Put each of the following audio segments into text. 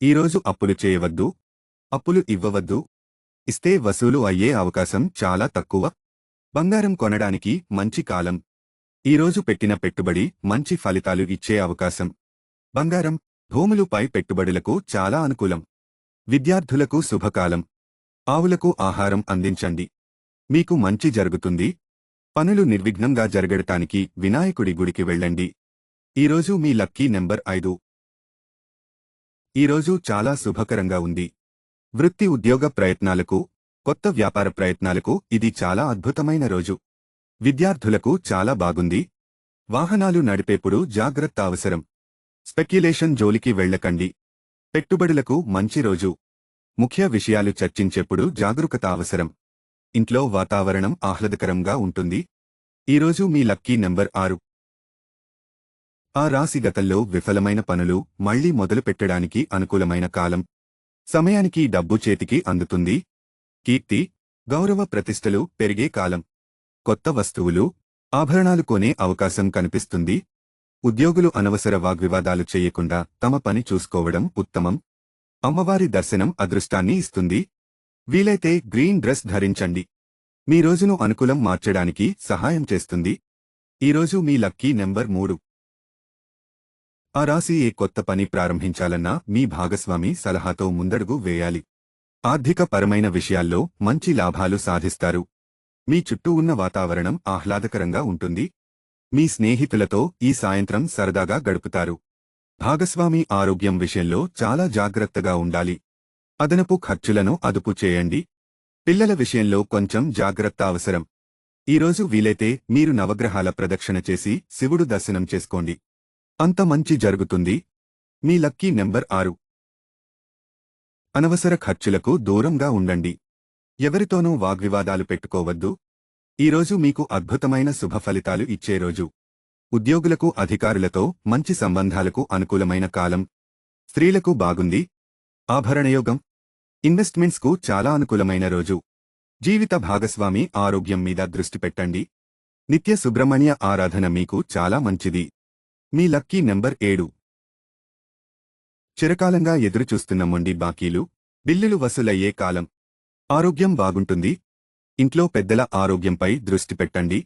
ఈరోజు అప్పులు చేయవద్దు. అప్పులు ఇవ్వవద్దు. ఇస్తే వసూలు అయ్యే అవకాశం చాలా తక్కువ. బంగారం కొనడానికి మంచి కాలం. ఈరోజు పెట్టిన పెట్టుబడి మంచి ఫలితాలు ఇచ్చే అవకాశం. బంగారం, భూములుపై పెట్టుబడులకు చాలా అనుకూలం. విద్యార్థులకు శుభకాలం. ఆవులకు ఆహారం అందించండి. మీకు మంచి జరుగుతుంది. పనులు నిర్విఘ్నంగా జరగడానికి వినాయకుడి గుడికి వెళ్ళండి. ఈరోజు మీ లక్కీ నెంబర్ 5. ఈరోజు చాలా శుభకరంగా ఉంది. వృత్తి ఉద్యోగ ప్రయత్నాలకు, కొత్త వ్యాపార ప్రయత్నాలకు ఇది చాలా అద్భుతమైన రోజు. విద్యార్థులకు చాలా బాగుంది. వాహనాలు నడిపేప్పుడు జాగ్రత్త అవసరం. స్పెక్యులేషన్ జోలికి వెళ్ళకండి. పెట్టుబడులకు మంచి రోజు. ముఖ్య విషయాలు చర్చించేప్పుడు జాగరూకత అవసరం. ఇంట్లో వాతావరణం ఆహ్లాదకరంగా ఉంటుంది. ఈరోజు మీ లక్కీ నెంబర్ 6. ఆ రాశి గతంలో విఫలమైన పనులు మళ్లీ మొదలుపెట్టడానికి అనుకూలమైన కాలం. సమయానికి డబ్బు చేతికి అందుతుంది. కీర్తి, గౌరవ ప్రతిష్టలు పెరిగే కాలం. కొత్త వస్తువులు, ఆభరణాలు కొనే అవకాశం కనిపిస్తుంది. ఉద్యోగులు అనవసర వాగ్వివాదాలు చేయకుండా తమ పని చూసుకోవడం ఉత్తమం. అమ్మవారి దర్శనం అదృష్టాన్ని ఇస్తుంది. వీలైతే గ్రీన్ డ్రెస్ ధరించండి. మీ రోజును అనుకూలం మార్చడానికి సహాయం చేస్తుంది. ఈరోజు మీ లక్కీ నెంబర్ 3. ఆ రాశి ఏ కొత్త పని ప్రారంభించాలన్నా మీ భాగస్వామి సలహాతో ముందడుగు వేయాలి. ఆర్థిక పరమైన విషయాల్లో మంచి లాభాలు సాధిస్తారు. మీ చుట్టూ ఉన్న వాతావరణం ఆహ్లాదకరంగా ఉంటుంది. మీ స్నేహితులతో ఈ సాయంత్రం సరదాగా గడుపుతారు. భాగస్వామి ఆరోగ్యం విషయంలో చాలా జాగ్రత్తగా ఉండాలి. అదనపు ఖర్చులను అదుపు చేయండి. పిల్లల విషయంలో కొంచెం జాగ్రత్త అవసరం. ఈరోజు వీలైతే మీరు నవగ్రహాల ప్రదక్షిణ చేసి శివుడు దర్శనం చేసుకోండి. అంత మంచి జరుగుతుంది. మీ లక్కీ నెంబర్ 6. అనవసర ఖర్చులకు దూరంగా ఉండండి. ఎవరితోనూ వాగ్వివాదాలు పెట్టుకోవద్దు. ఈరోజు మీకు అద్భుతమైన శుభ ఫలితాలు ఇచ్చే రోజు. ఉద్యోగులకు అధికారులతో మంచి సంబంధాలకు అనుకూలమైన కాలం. స్త్రీలకు బాగుంది. ఆభరణయోగం. ఇన్వెస్ట్మెంట్స్కు చాలా అనుకూలమైన రోజు. జీవిత భాగస్వామి ఆరోగ్యం మీద దృష్టి పెట్టండి. నిత్య సుబ్రహ్మణ్య ఆరాధన మీకు చాలా మంచిది. మీ లక్కీ నెంబర్ 7. చిరకాలంగా ఎదురుచూస్తున్న మొండి బాకీలు, బిల్లులు వసూలయ్యే కాలం. ఆరోగ్యం బాగుంటుంది. ఇంట్లో పెద్దల ఆరోగ్యంపై దృష్టి పెట్టండి.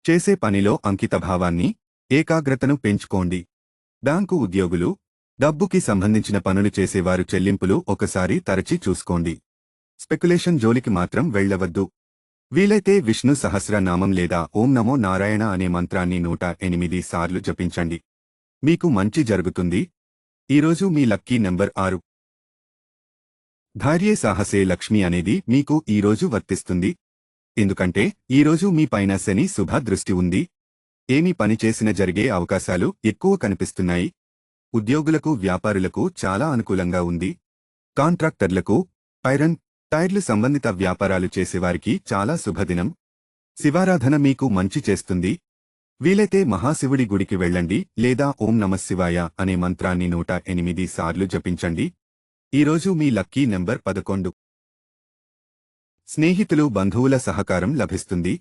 చేసే పనిలో అంకితభావాన్ని, ఏకాగ్రతను పెంచుకోండి. బ్యాంకు ఉద్యోగులు, డబ్బుకి సంబంధించిన పనులు చేసేవారు చెల్లింపులు ఒకసారి తరచి చూసుకోండి. స్పెక్యులేషన్ జోలికి మాత్రం వెళ్లవద్దు. వీలైతే విష్ణు సహస్రనామం లేదా ఓం నమో నారాయణ అనే మంత్రాన్ని 108 సార్లు జపించండి. మీకు మంచి జరుగుతుంది. ఈరోజు మీ లక్కీ నెంబర్ 6. ధైర్యే సాహసే లక్ష్మి అనేది మీకు ఈరోజు వర్తిస్తుంది. ఎందుకంటే ఈరోజు మీ పైన శని శుభ దృష్టి ఉంది. ఏమి పని చేసిన జరిగే అవకాశాలు ఎక్కువ కనిపిస్తున్నాయి. ఉద్యోగులకు, వ్యాపారులకు చాలా అనుకూలంగా ఉంది. కాంట్రాక్టర్లకు, ఐరన్, టైర్లు సంబంధిత వ్యాపారాలు చేసేవారికి చాలా శుభదినం. శివారాధన మీకు మంచి చేస్తుంది. వీలైతే మహాశివుడి గుడికి వెళ్ళండి లేదా ఓం నమఃశివాయ అనే మంత్రాన్ని 108 సార్లు జపించండి. ఈరోజు మీ లక్కీ నెంబర్ 11. స్నేహితులు, బంధువుల సహకారం లభిస్తుంది.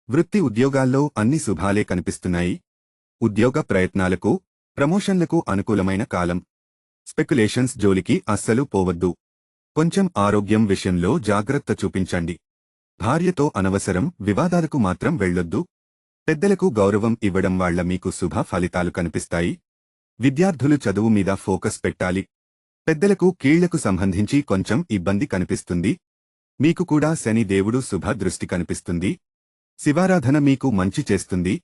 వృత్తి ఉద్యోగాల్లో అన్ని శుభాలే కనిపిస్తున్నాయి. ఉద్యోగ ప్రయత్నాలకు, ప్రమోషన్లకు అనుకూలమైన కాలం. స్పెక్యులేషన్స్ జోలికి అస్సలు పోవద్దు. కొంచెం ఆరోగ్యం విషయంలో జాగ్రత్త చూపించండి. భార్యతో అనవసరం వివాదాలకు మాత్రం వెళ్ళొద్దు. పెద్దలకు గౌరవం ఇవ్వడం వల్ల మీకు శుభ ఫలితాలు కనిపిస్తాయి. విద్యార్థులు చదువు మీద ఫోకస్ పెట్టాలి. పెద్దలకు, కీళ్లకు సంబంధించి కొంచెం ఇబ్బంది కనిపిస్తుంది. మీకు కూడా శని దేవుడు శుభ దృష్టి కనిపిస్తుంది. శివారాధన మీకు మంచి చేస్తుంది.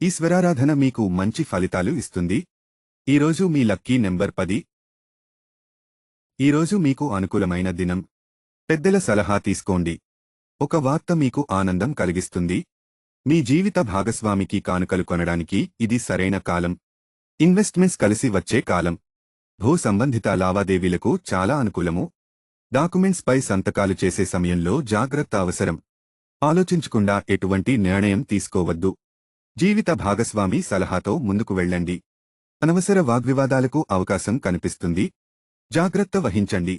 ఈశ్వరారాధన మీకు మంచి ఫలితాలు ఇస్తుంది. ఈరోజు మీ లక్కీ నెంబర్ 10. ఈరోజు మీకు అనుకూలమైన దినం. పెద్దల సలహా తీసుకోండి. ఒక వార్త మీకు ఆనందం కలిగిస్తుంది. మీ జీవిత భాగస్వామికి కానుకలు కొనడానికి ఇది సరైన కాలం. ఇన్వెస్ట్మెంట్స్ కలిసి వచ్చే కాలం. భూ సంబంధిత లావాదేవీలకు చాలా అనుకూలము. డాక్యుమెంట్స్ పై సంతకాలు చేసే సమయంలో జాగ్రత్త అవసరం. ఆలోచించకుండా ఎటువంటి నిర్ణయం తీసుకోవద్దు. జీవిత భాగస్వామి సలహాతో ముందుకు వెళ్ళండి. అనవసర వాగ్వివాదాలకు అవకాశం కనిపిస్తుంది. జాగ్రత్త వహించండి.